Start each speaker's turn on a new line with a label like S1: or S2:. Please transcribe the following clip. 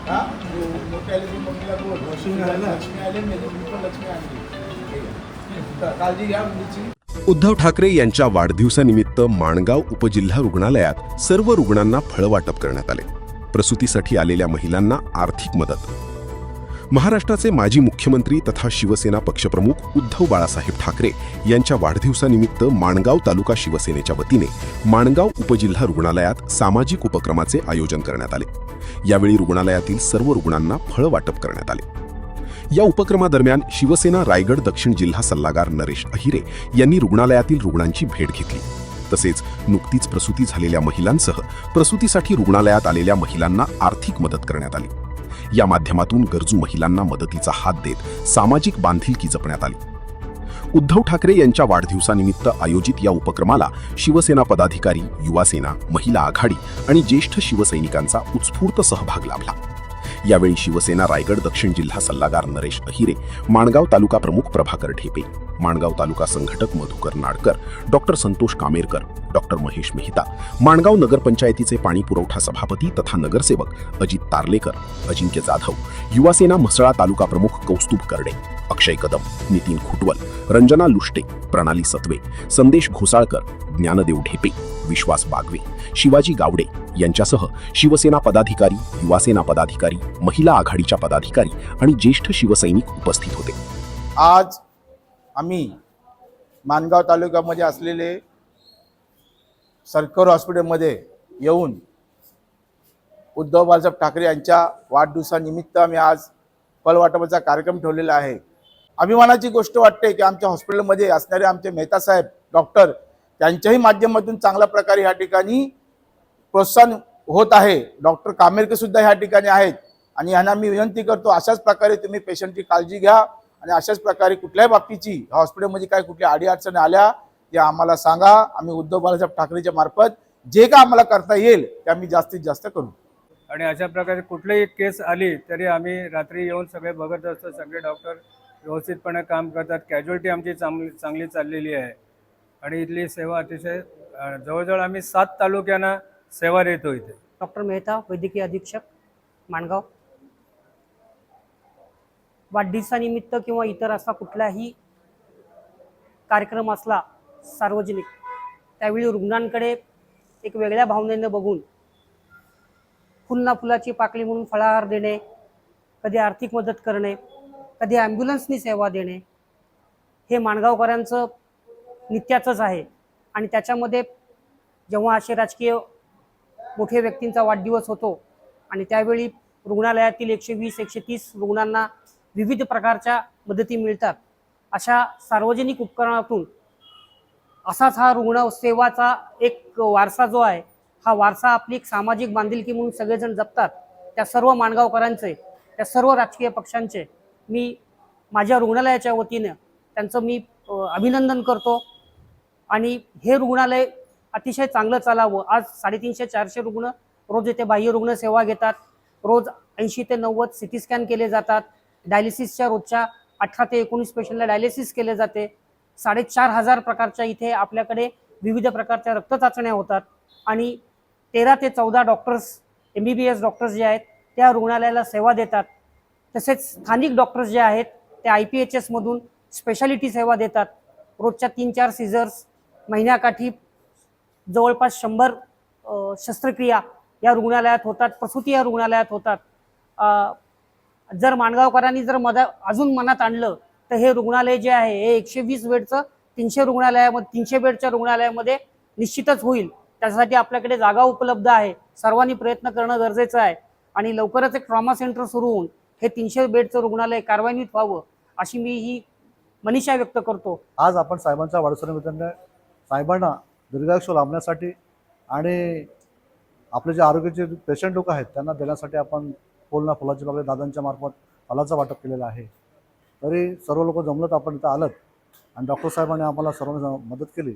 S1: हाँ वो मोठे आले की मम्मीला बोल लक्ष्मी आले नाही मी पण लक्ष्मी आणली काळजी घ्या मुलीची.
S2: उद्धव ठाकरे यांच्या वाढदिवसानिमित्त माणगाव उपजिल्हा रुग्णालयात सर्व रुग्णांना फळं वाटप करण्यात आले. प्रसूतीसाठी आलेल्या महिलांना आर्थिक मदत. महाराष्ट्राचे माजी मुख्यमंत्री तथा शिवसेना पक्षप्रमुख उद्धव बाळासाहेब ठाकरे यांच्या वाढदिवसानिमित्त माणगाव तालुका शिवसेनेच्या वतीने माणगाव उपजिल्हा रुग्णालयात सामाजिक उपक्रमाचे आयोजन करण्यात आले. यावेळी रुग्णालयातील सर्व रुग्णांना फळं वाटप करण्यात आले. या उपक्रमादरम्यान शिवसेना रायगड दक्षिण जिल्हा सल्लागार नरेश अहिरे यांनी रुग्णालयातील रुग्णांची भेट घेतली. तसेच नुकतीच प्रसूती झालेल्या महिलांसह प्रसूतीसाठी रुग्णालयात आलेल्या महिलांना आर्थिक मदत करण्यात आली. या माध्यमातून गरजू महिलांना मदतीचा हात देत सामाजिक बांधिलकी जपण्यात आली. उद्धव ठाकरे यांच्या वाढदिवसानिमित्त आयोजित या उपक्रमाला शिवसेना पदाधिकारी, युवासेना, महिला आघाडी आणि ज्येष्ठ शिवसैनिकांचा उत्स्फूर्त सहभाग लाभला. यावेळी शिवसेना रायगड दक्षिण जिल्हा सल्लागार नरेश अहिरे, माणगाव तालुका प्रमुख प्रभाकर ढेपे, माणगाव तालुका संघटक मधुकर नाडकर, डॉक्टर संतोष कामेरकर, डॉक्टर महेश मेहता, माणगाव नगरपंचायतीचे पाणी पुरवठा सभापती तथा नगरसेवक अजित तारलेकर, अजिंक्य जाधव, युवासेना म्हसळा तालुका प्रमुख कौस्तुभ करडे, अक्षय कदम, नितीन खुटवल, रंजना लुष्टे, प्रणाली सत्वे, संदेश घोसाळकर, ज्ञानदेव ढेपे, विश्वास बागवे, शिवाजी गावडे यांच्यासह शिवसेना पदाधिकारी, युवासेना पदाधिकारी, महिला आघाडीच्या पदाधिकारी आणि ज्येष्ठ शिवसैनिक उपस्थित होते.
S1: आज आम्ही माणगाव तालुक्यामध्ये असलेले सरकारी हॉस्पिटलमध्ये येऊन उद्धव बाळासाहेब ठाकरे यांच्या वाढदिवसानिमित्त आम्ही आज फळ वाटपाचा कार्यक्रम ठेवलेला आहे. अभिमानाची गोष्ट वाटते की आमच्या हॉस्पिटलमध्ये असणारे आमचे मेहता साहेब डॉक्टर त्यांच्याही माध्यमातून चांगल्या प्रकारे ह्या ठिकाणी प्रोत्साहन होत आहे. डॉक्टर कामेरकर सुद्धा ह्या ठिकाणी आहेत आणि यांना मी विनंती करतो अशाच प्रकारे तुम्ही पेशंटची काळजी घ्या आणि अशाच प्रकारे कुठल्याही बाबतीची हॉस्पिटलमध्ये काय कुठल्या अडीअडचणी आल्या ते आम्हाला सांगा. आम्ही उद्धव बाळासाहेब ठाकरेच्या मार्फत जे काय आम्हाला करता येईल ते आम्ही जास्तीत जास्त करू.
S3: आणि अशा प्रकारे कुठलीही केस आली तरी आम्ही रात्री येऊन सगळे बघत असतो. सगळे डॉक्टर व्यवस्थितपणे काम करतात. कॅज्युअलिटी आमची चांगली चाललेली आहे आणि इथली सेवा अतिशय जवळजवळ आम्ही 7 तालुक्यांना सेवा देतो इथे.
S4: डॉक्टर मेहता, वैद्यकीय अधीक्षक, माणगाव. वाढदिवसानिमित्त किंवा इतर असा कुठलाही कार्यक्रम असला सार्वजनिक, त्यावेळी रुग्णांकडे एक वेगळ्या भावनेने बघून फुलना फुलाची पाकळी म्हणून फळाहार देणे, कधी आर्थिक मदत करणे, कधी ॲम्ब्युलन्सनी सेवा देणे, हे माणगावकरांचं नित्याचंच आहे. आणि त्याच्यामध्ये जेव्हा असे राजकीय मोठे व्यक्तींचा वाढदिवस होतो आणि त्यावेळी रुग्णालयातील 120-130 रुग्णांना विविध प्रकारच्या मदती मिळतात, अशा सार्वजनिक उपकरणातून असाच हा रुग्ण सेवाचा एक वारसा जो आहे, हा वारसा आपली एक सामाजिक बांधिलकी म्हणून सगळेजण जपतात. त्या सर्व माणगावकरांचे, त्या सर्व राजकीय पक्षांचे मी माझ्या रुग्णालयाच्या वतीने त्यांचं मी अभिनंदन करतो. आणि हे रुग्णालय अतिशय चांगलं चालावं. आज 350-400 रुग्ण रोज येथे बाह्य रुग्ण सेवा घेतात. रोज 80 ते 90 सिटी स्कॅन केले जातात. डायलिसिसच्या रोजच्या 18 ते 19 पेशंटला डायलिसिस केले जाते. 4500 प्रकारच्या इथे आपल्याकडे विविध प्रकारच्या रक्त चाचण्या होतात आणि 13 ते 14 डॉक्टर्स, MBBS डॉक्टर्स जे आहेत त्या रुग्णालयाला सेवा देतात. तसेच स्थानिक डॉक्टर्स जे आहेत ते IPHS मधून स्पेशालिटी सेवा देतात. रोजच्या 3-4 सीझर्स, महिन्याकाठी जवळपास 100 शस्त्रक्रिया या रुग्णालयात होतात. प्रसूती या रुग्णालयात होतात. जर माणगावकरांनी जर अजून मनात आणलं तर हे रुग्णालय जे आहे हे 120 बेडचं 300 बेडच्या रुग्णालयामध्ये निश्चितच होईल. त्यासाठी आपल्याकडे जागा उपलब्ध आहे. सर्वांनी प्रयत्न करणं गरजेचं आहे आणि लवकरच एक ट्रॉमा सेंटर सुरू होऊन हे 300 बेडचं रुग्णालय कार्यान्वित व्हावं अशी मी ही मनीषा व्यक्त करतो.
S5: आज आपण साहेबांच्या वाढदिवसानिमित्ताने साहेबांना दीर्घायुष्य लाभण्यासाठी आणि आपले जे आरोग्याचे पेशंट लोक आहेत त्यांना देण्यासाठी आपण फुलना फुलाची बागडे दादांच्या मार्फत फलाचं वाटप केलेलं आहे. तरी सर्व लोक जमलं तर आपण इथं आलं आणि डॉक्टर साहेबांनी आम्हाला सर्वांना मदत केली.